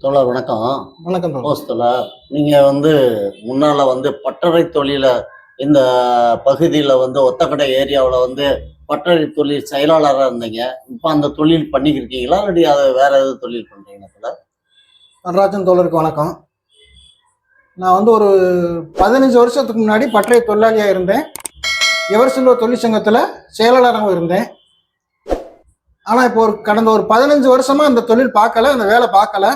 தோழர் வணக்கம். வணக்கம் தோழர். தோழர், நீங்க முன்னால பட்டறை தொழில இந்த பகுதியில ஒத்தக்கடை ஏரியாவில் பட்டறை தொழில் செயலாளராக இருந்தீங்க. இப்போ அந்த தொழில் பண்ணிக்கிருக்கீங்களா இல்லாட்டி அதை வேற எது தொழில் பண்றீங்களா தோழர்? நடராஜன் தோழருக்கு வணக்கம். நான் ஒரு 15 வருஷத்துக்கு முன்னாடி பட்டறை தொழிலாளியாக இருந்தேன். எவர்சில்வர் தொழிற்சங்கத்தில் செயலாளராகவும் இருந்தேன். ஆனால் இப்போ கடந்த 15 வருஷமாக அந்த தொழில் பார்க்கல, அந்த வேலை பார்க்கல.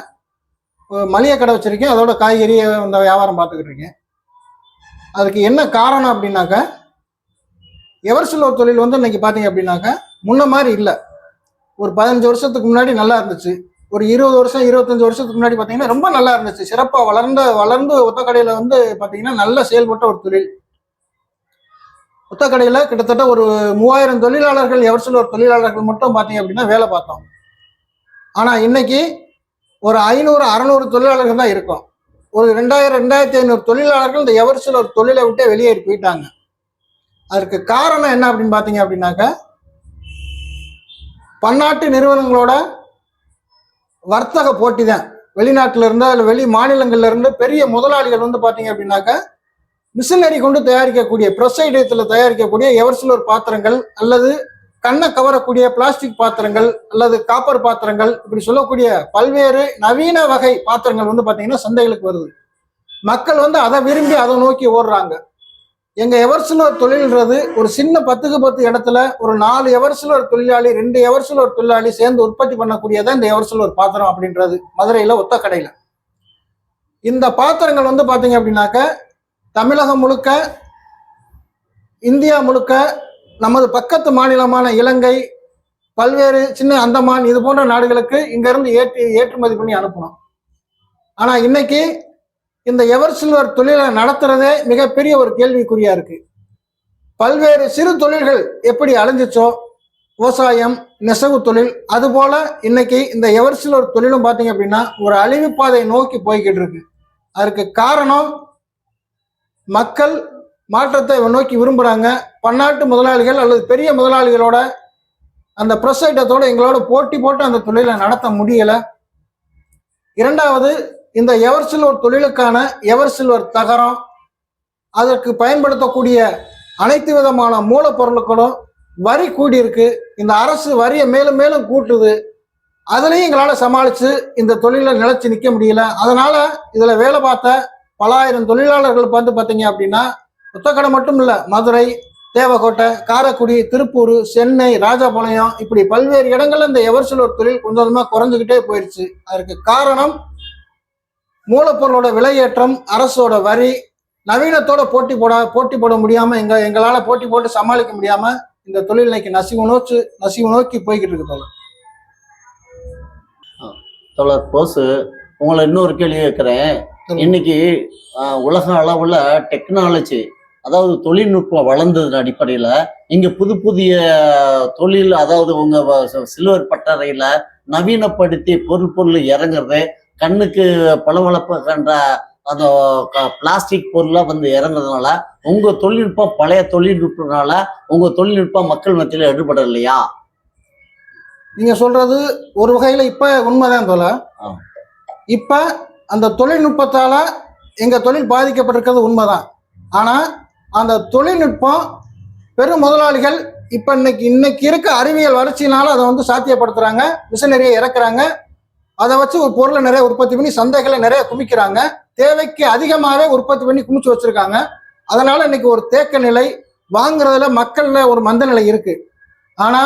மளிகை கடை வச்சிருக்கேன், அதோட காய்கறி அந்த வியாபாரம் பார்த்துக்கிட்டு இருக்கேன். அதுக்கு என்ன காரணம் அப்படின்னாக்கா, எவர்சில்வர் தொழில் இன்னைக்கு பார்த்தீங்க அப்படின்னாக்கா முன்ன மாதிரி இல்லை. ஒரு 15 வருஷத்துக்கு முன்னாடி நல்லா இருந்துச்சு. ஒரு 20 வருஷம் 25 வருஷத்துக்கு முன்னாடி பார்த்தீங்கன்னா ரொம்ப நல்லா இருந்துச்சு. சிறப்பாக வளர்ந்து ஒத்தக்கடையில் பார்த்தீங்கன்னா நல்லா செயல்பட்ட ஒரு தொழில். ஒத்தக்கடையில் கிட்டத்தட்ட ஒரு 3000 தொழிலாளர்கள், எவர்சில்வர் தொழிலாளர்கள் மட்டும் பார்த்தீங்க அப்படின்னா வேலை பார்த்தோம். ஆனால் இன்னைக்கு ஒரு 500-600 தொழிலாளர்கள் தான் இருக்கும். ஒரு 2000-2500 தொழிலாளர்கள் இந்த எவர்சில்வர் தொழிலை விட்டே வெளியேறி போயிட்டாங்க. அதற்கு காரணம் என்ன அப்படின்னு பார்த்தீங்க அப்படின்னாக்கா, பன்னாட்டு நிறுவனங்களோட வர்த்தக போட்டி தான். வெளிநாட்டில இருந்து இல்லை வெளி மாநிலங்கள்ல இருந்து பெரிய முதலாளிகள் பார்த்தீங்க அப்படின்னாக்கா, மிஷினரி கொண்டு தயாரிக்கக்கூடிய பிரசைடத்தில் தயாரிக்கக்கூடிய எவர்சில்வர் பாத்திரங்கள் அல்லது கண்ணை கவரக்கூடிய பிளாஸ்டிக் பாத்திரங்கள் அல்லது காப்பர் பாத்திரங்கள், இப்படி சொல்லக்கூடிய பல்வேறு நவீன வகை பாத்திரங்கள் பார்த்தீங்கன்னா சந்தைகளுக்கு வருது. மக்கள் அதை விரும்பி அதை நோக்கி ஓடுறாங்க. எங்க எவர்சில்வர் தொழில்ன்றது ஒரு சின்ன 10க்கு 10 இடத்துல ஒரு 4 எவர்சில்வர் தொழிலாளி 2 எவர்சில்வர் தொழிலாளி சேர்ந்து உற்பத்தி பண்ணக்கூடியதான் இந்த எவர்சில்வர் பாத்திரம் அப்படின்றது. மதுரையில ஒத்தக்கடையில இந்த பாத்திரங்கள் பார்த்தீங்க அப்படின்னாக்க தமிழகம் முழுக்க, இந்தியா முழுக்க, நமது பக்கத்து மாநிலமான இலங்கை, பல்வேறு சின்ன அந்தமான் இது போன்ற நாடுகளுக்கு இங்கிருந்து ஏற்றுமதி பண்ணி அனுப்பணும். ஆனா இன்னைக்கு இந்த எவர்சில்வர் தொழிலை நடத்துறதே மிகப்பெரிய ஒரு கேள்விக்குறியா இருக்கு. பல்வேறு சிறு தொழில்கள் எப்படி அழிஞ்சிச்சோ, விவசாயம், நெசவு தொழில், அது போல இன்னைக்கு இந்த எவர்சில்வர் தொழிலும் பார்த்தீங்க அப்படின்னா ஒரு அழிவுப்பாதை நோக்கி போய்கிட்டு இருக்கு. அதற்கு காரணம் மக்கள் மாற்றத்தை நோக்கி விரும்புகிறாங்க. பன்னாட்டு முதலாளிகள் அல்லது பெரிய முதலாளிகளோட அந்த பிரசைட்டத்தோட எங்களோட போட்டி போட்டு அந்த தொழிலை நடத்த முடியலை. இரண்டாவது, இந்த எவர்சில்வர் தொழிலுக்கான எவர்சில்வர் தகரம், அதற்கு பயன்படுத்தக்கூடிய அனைத்து விதமான மூலப்பொருட்களும் வரி கூடியிருக்கு. இந்த அரசு வரியை மேலும் மேலும் கூட்டுது. அதுலேயும் எங்களால் சமாளித்து இந்த தொழிலை நிலைச்சு நிற்க முடியல. அதனால இதில் வேலை பார்த்த பல ஆயிரம் தொழிலாளர்கள் பார்த்தீங்க அப்படின்னா ஒத்தக்கடை மட்டும் இல்லை, மதுரை, தேவக்கோட்டை, காரைக்குடி, திருப்பூர், சென்னை, ராஜபாளையம், இப்படி பல்வேறு இடங்கள்ல இந்த எவர்சில்வர் தொழில் கொஞ்சம் கொஞ்சமாக குறைஞ்சிக்கிட்டே போயிடுச்சு. அதற்கு காரணம் மூலப்பொருளோட விலையேற்றம், அரசோட வரி, நவீனத்தோட போட்டி போட முடியாம எங்களால போட்டி போட்டு சமாளிக்க முடியாம இந்த தொழில் இன்னைக்கு நசிவு நோக்கி போய்கிட்டு இருக்கு. தோழர் போஸ், உங்களை இன்னொரு கேள்வி கேட்கிறேன். இன்னைக்கு உலக அளவுல டெக்னாலஜி, அதாவது தொழில்நுட்பம் வளர்ந்ததன் அடிப்படையில இங்க புதிய தொழில், அதாவது உங்க சில்வர் பட்டறையில நவீனப்படுத்தி பொருள் இறங்குறது, கண்ணுக்கு பளபளப்பு கண்ட அந்த பிளாஸ்டிக் பொருளா இறங்குறதுனால உங்க தொழில்நுட்பம் பழைய தொழில்நுட்பனால உங்க தொழில்நுட்பம் மக்கள் மத்தியில எடுபட இல்லையா? நீங்க சொல்றது ஒரு வகையில இப்ப உண்மைதான் தோல. இப்ப அந்த தொழில்நுட்பத்தால எங்க தொழில் பாதிக்கப்பட்டிருக்கிறது உண்மைதான். ஆனா அந்த தொழில்நுட்பம் பெரும் முதலாளிகள் இப்ப இன்னைக்கு இருக்க அறிவியல் வளர்ச்சியினால அதை சாத்தியப்படுத்துறாங்க. மிஷினரியை இறக்குறாங்க. அதை வச்சு ஒரு பொருளை நிறைய உற்பத்தி பண்ணி சந்தைகளை நிறைய குமிக்கிறாங்க. தேவைக்கு அதிகமாகவே உற்பத்தி பண்ணி குமிச்சு வச்சிருக்காங்க. அதனால இன்னைக்கு ஒரு தேக்க நிலை, வாங்குறதுல மக்கள்ல ஒரு மந்த நிலை இருக்கு. ஆனா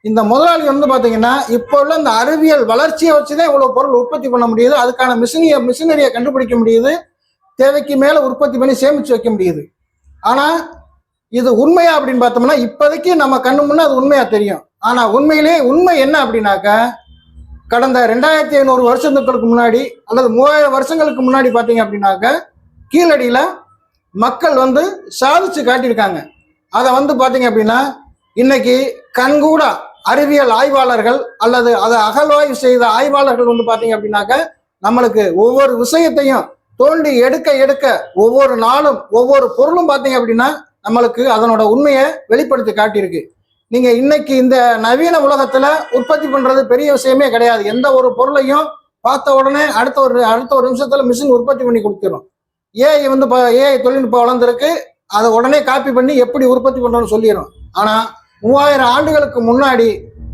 இந்த முதலாளி பாத்தீங்கன்னா இப்போ உள்ள இந்த அறிவியல் வளர்ச்சியை வச்சுதான் இவ்வளவு பொருள் உற்பத்தி பண்ண முடியுது. அதுக்கான மிஷினரியை கண்டுபிடிக்க முடியுது. தேவைக்கு மேல உற்பத்தி பண்ணி சேமிச்சு வைக்க முடியுது. ஆனா இது உண்மையா அப்படின்னு பார்த்தோம்னா இப்போதைக்கு நம்ம கண்ணு முன்னே அது உண்மையா தெரியும். ஆனா உண்மை என்ன அப்படின்னாக்கா, கடந்த 2500 வருஷங்களுக்கு முன்னாடி அல்லது 3000 வருஷங்களுக்கு முன்னாடி பார்த்தீங்க அப்படின்னாக்க கீழடியில மக்கள் சாதிச்சு காட்டியிருக்காங்க. அதை பார்த்தீங்க அப்படின்னா இன்னைக்கு கண்கூட அறிவியல் ஆய்வாளர்கள் அல்லது அதை அகழ்வாய்வு செய்த ஆய்வாளர்கள் பார்த்தீங்க அப்படின்னாக்க நம்மளுக்கு ஒவ்வொரு விஷயத்தையும் தோண்டி எடுக்க ஒவ்வொரு நாளும் ஒவ்வொரு பொருளும் பார்த்தீங்க அப்படின்னா நம்மளுக்கு அதனோட உண்மையை வெளிப்படுத்தி காட்டியிருக்கு. நீங்க இன்னைக்கு இந்த நவீன உலகத்துல உற்பத்தி பண்றது பெரிய விஷயமே கிடையாது. எந்த ஒரு பொருளையும் பார்த்த உடனே அடுத்த ஒரு நிமிஷத்துல மிஷின் உற்பத்தி பண்ணி கொடுத்துரும். ஏஐ வந்து ஏஐ தொழில்நுட்பம் வளர்ந்துருக்கு, அதை உடனே காப்பி பண்ணி எப்படி உற்பத்தி பண்றோம்னு சொல்லிடும். ஆனா 3000 ஆண்டுகளுக்கு முன்னாடி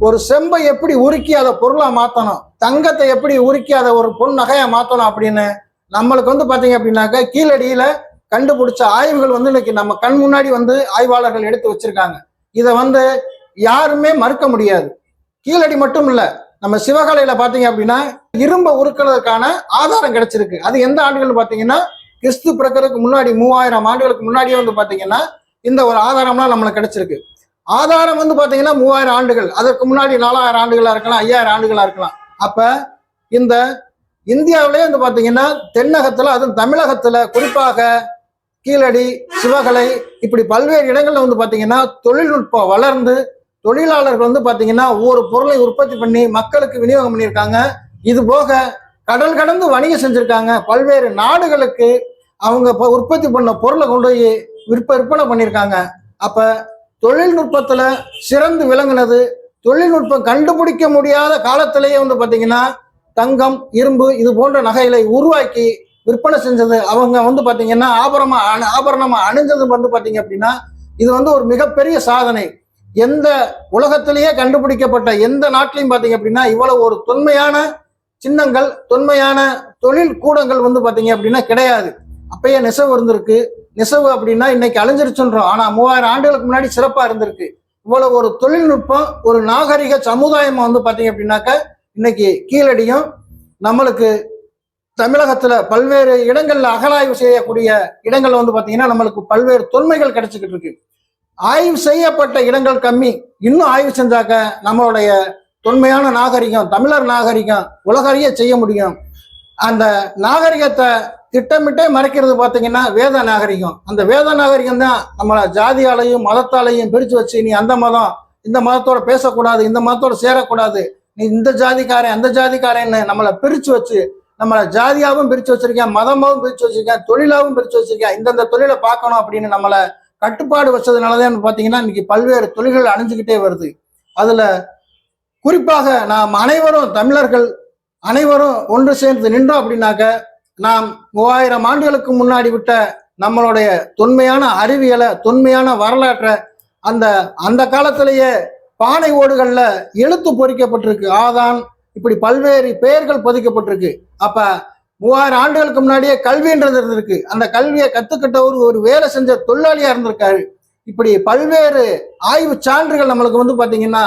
ஒரு செம்பை எப்படி உருக்கி அதை பொருளா மாத்தணும், தங்கத்தை எப்படி உருக்கி அதை ஒரு பொன் நகையா மாத்தணும் அப்படின்னு நம்மளுக்கு வந்து பாத்தீங்க அப்படின்னாக்க கீழடியில கண்டுபிடிச்ச ஆய்வுகள் வந்து இன்னைக்கு நம்ம கண் முன்னாடி வந்து ஆய்வாளர்கள் எடுத்து வச்சிருக்காங்க. இதை வந்து யாருமே மறுக்க முடியாது. கீழடி மட்டும் இல்ல, நம்ம சிவகலையில பாத்தீங்க அப்படின்னா இரும்பை உருக்குறதுக்கான ஆதாரம் கிடைச்சிருக்கு. அது எந்த ஆண்டுகள் பாத்தீங்கன்னா கிறிஸ்து பிறக்கிறதுக்கு முன்னாடி 3000 ஆண்டுகளுக்கு முன்னாடியே வந்து பாத்தீங்கன்னா இந்த ஒரு ஆதாரம்லாம் நம்மளுக்கு கிடைச்சிருக்கு. ஆதாரம் வந்து பாத்தீங்கன்னா 3000 ஆண்டுகள், அதற்கு முன்னாடி 4000 ஆண்டுகளா இருக்கலாம், 5000 ஆண்டுகளா இருக்கலாம். அப்ப இந்த இந்தியாவிலே வந்து பாத்தீங்கன்னா தென்னகத்துல, அதுவும் தமிழகத்துல குறிப்பாக கீழடி, சிவகலை, இப்படி பல்வேறு இடங்கள்ல வந்து பாத்தீங்கன்னா தொழில்நுட்பம் வளர்ந்து தொழிலாளர்கள் வந்து பாத்தீங்கன்னா ஒவ்வொரு பொருளை உற்பத்தி பண்ணி மக்களுக்கு விநியோகம் பண்ணியிருக்காங்க. இது போக கடல் கடந்து வணிகம் செஞ்சிருக்காங்க. பல்வேறு நாடுகளுக்கு அவங்க உற்பத்தி பண்ண பொருளை கொண்டு போய் விற்பனை பண்ணியிருக்காங்க. அப்ப தொழில்நுட்பத்துல சிறந்து விளங்குனது, தொழில்நுட்பம் கண்டுபிடிக்க முடியாத காலத்திலேயே வந்து பாத்தீங்கன்னா தங்கம், இரும்பு இது போன்ற நகைகளை உருவாக்கி விற்பனை செஞ்சது, அவங்க வந்து பாத்தீங்கன்னா ஆபரணமா அணிஞ்சது வந்து பாத்தீங்க அப்படின்னா இது வந்து ஒரு மிகப்பெரிய சாதனை. எந்த உலகத்திலேயே கண்டுபிடிக்கப்பட்ட எந்த நாட்டிலையும் பாத்தீங்க அப்படின்னா இவ்வளவு ஒரு தொன்மையான சின்னங்கள், தொன்மையான தொழில் கூடங்கள் வந்து பாத்தீங்க அப்படின்னா கிடையாது. அப்பயே நெசவு இருந்திருக்கு. நெசவு அப்படின்னா இன்னைக்கு அழிஞ்சிருச்சுன்றோம், ஆனா 3000 ஆண்டுகளுக்கு முன்னாடி சிறப்பா இருந்திருக்கு. இவ்வளவு ஒரு தொழில்நுட்பம், ஒரு நாகரிக சமுதாயம் வந்து பாத்தீங்க அப்படின்னாக்க இன்னைக்கு கீழடியும் நம்மளுக்கு தமிழகத்துல பல்வேறு இடங்கள்ல அகழாய்வு செய்யக்கூடிய இடங்கள்ல வந்து பாத்தீங்கன்னா நம்மளுக்கு பல்வேறு தொன்மைகள் கிடைச்சிக்கிட்டு இருக்கு. ஆய்வு செய்யப்பட்ட இடங்கள் கம்மி, இன்னும் ஆய்வு செஞ்சாக்க நம்மளுடைய தொன்மையான நாகரிகம், தமிழர் நாகரிகம் உலகறிய செய்ய முடியும். அந்த நாகரிகத்தை திட்டமிட்டே மறைக்கிறது பாத்தீங்கன்னா வேத நாகரிகம். அந்த வேத நாகரிகம் தான் நம்மளை ஜாதியாலையும் மதத்தாலையும் பிரிச்சு வச்சு, நீ அந்த மதம் இந்த மதத்தோட பேசக்கூடாது, இந்த மதத்தோட சேரக்கூடாது, நீ இந்த ஜாதிக்காரன் அந்த ஜாதிக்காரன்னு நம்மளை பிரிச்சு வச்சு, நம்மளை ஜாதியாவும் பிரிச்சு வச்சிருக்கேன், மதமாவும் பிரிச்சு வச்சிருக்கேன், தொழிலாவும் பிரிச்சு வச்சிருக்கேன், இந்தந்த தொழிலை பார்க்கணும் அப்படின்னு நம்மளை கட்டுப்பாடு வச்சதுனாலதான் பாத்தீங்கன்னா இன்னைக்கு பல்வேறு தொழில்கள் அணிஞ்சுக்கிட்டே வருது. அதுல குறிப்பாக நாம் அனைவரும் தமிழர்கள் அனைவரும் ஒன்று சேர்ந்து நின்றோம் அப்படின்னாக்க நாம் 3000 ஆண்டுகளுக்கு முன்னாடி விட்ட நம்மளுடைய தொன்மையான அறிவியலை, தொன்மையான வரலாற்றை, அந்த காலத்திலேயே பானை ஓடுகள்ல எழுத்து பொறிக்கப்பட்டிருக்கு, ஆதான், இப்படி பல்வேறு பெயர்கள் பதிக்கப்பட்டிருக்கு. அப்ப 3000 ஆண்டுகளுக்கு முன்னாடியே கல்வின்றது இருந்திருக்கு. அந்த கல்வியை கத்துக்கிட்டவர் ஒரு வேலை செஞ்ச தொழிலாளியா இருந்திருக்காரு. இப்படி பல்வேறு ஆய்வு சான்றுகள் நம்மளுக்கு வந்து பாத்தீங்கன்னா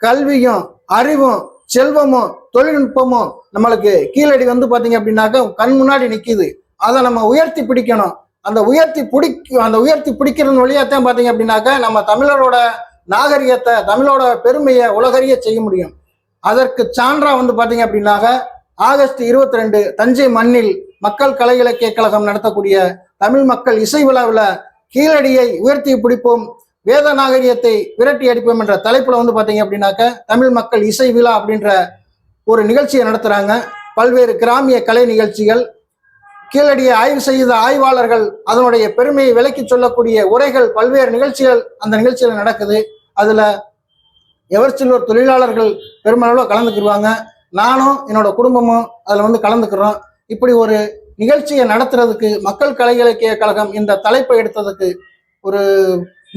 கல்வியும் அறிவும் செல்வமும் தொழில்நுட்பமும் நம்மளுக்கு கீழடி வந்து பாத்தீங்க அப்படின்னாக்க கண் முன்னாடி நிக்குது. அதை நம்ம உயர்த்தி பிடிக்கணும். அந்த உயர்த்தி பிடிக்கிறது வழியாத்தான் பாத்தீங்க அப்படின்னாக்க நம்ம தமிழரோட நாகரிகத்தை, தமிழோட பெருமையை உலகறிய செய்ய முடியும். அதற்கு சான்றா வந்து பாத்தீங்க அப்படின்னாக்க ஆகஸ்ட் 22 தஞ்சை மண்ணில் மக்கள் கலை இலக்கிய கழகம் நடத்தக்கூடிய தமிழ் மக்கள் இசை விழாவில் கீழடியை உயர்த்தி பிடிப்போம், வேத நாகரிகத்தை விரட்டி அடிப்போம் என்ற தலைப்புல வந்து பாத்தீங்க அப்படின்னாக்க தமிழ் மக்கள் இசை விழா அப்படின்ற ஒரு நிகழ்ச்சியை நடத்துறாங்க. பல்வேறு கிராமிய கலை நிகழ்ச்சிகள், கீழடியை ஆய்வு செய்த ஆய்வாளர்கள் அதனுடைய பெருமையை விளக்கி சொல்லக்கூடிய உரைகள், பல்வேறு நிகழ்ச்சிகள் அந்த நிகழ்ச்சியில் நடக்குது. அதுல எவர்சில்வர் தொழிலாளர்கள் பெருமளவில் கலந்துக்கிடுவாங்க. நானும் என்னோட குடும்பமும் அதுல வந்து கலந்துக்கிறோம். இப்படி ஒரு நிகழ்ச்சியை நடத்துறதுக்கு மக்கள் கலை இலக்கிய கழகம் இந்த தலைப்பை எடுத்ததுக்கு ஒரு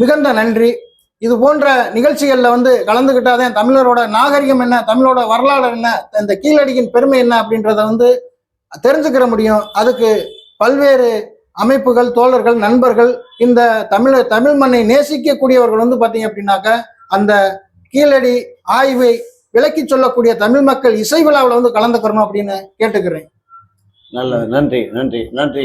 மிகுந்த நன்றி. இது போன்ற நிகழ்ச்சிகள்ல வந்து கலந்துக்கிட்டாதான் தமிழரோட நாகரிகம் என்ன, தமிழோட வரலாறு என்ன, இந்த கீழடியின் பெருமை என்ன அப்படின்றத வந்து தெரிஞ்சுக்கிற முடியும். அதுக்கு பல்வேறு அமைப்புகள், தோழர்கள், நண்பர்கள், இந்த தமிழ் மண்ணை நேசிக்கக்கூடியவர்கள் வந்து பாத்தீங்க அப்படின்னாக்க அந்த கீழடி ஆய்வை விளக்கி சொல்லக்கூடிய தமிழ் மக்கள் இசை விழாவில் வந்து கலந்துக்கிறணும் அப்படின்னு கேட்டுக்கிறேன். நல்ல நன்றி நன்றி நன்றி.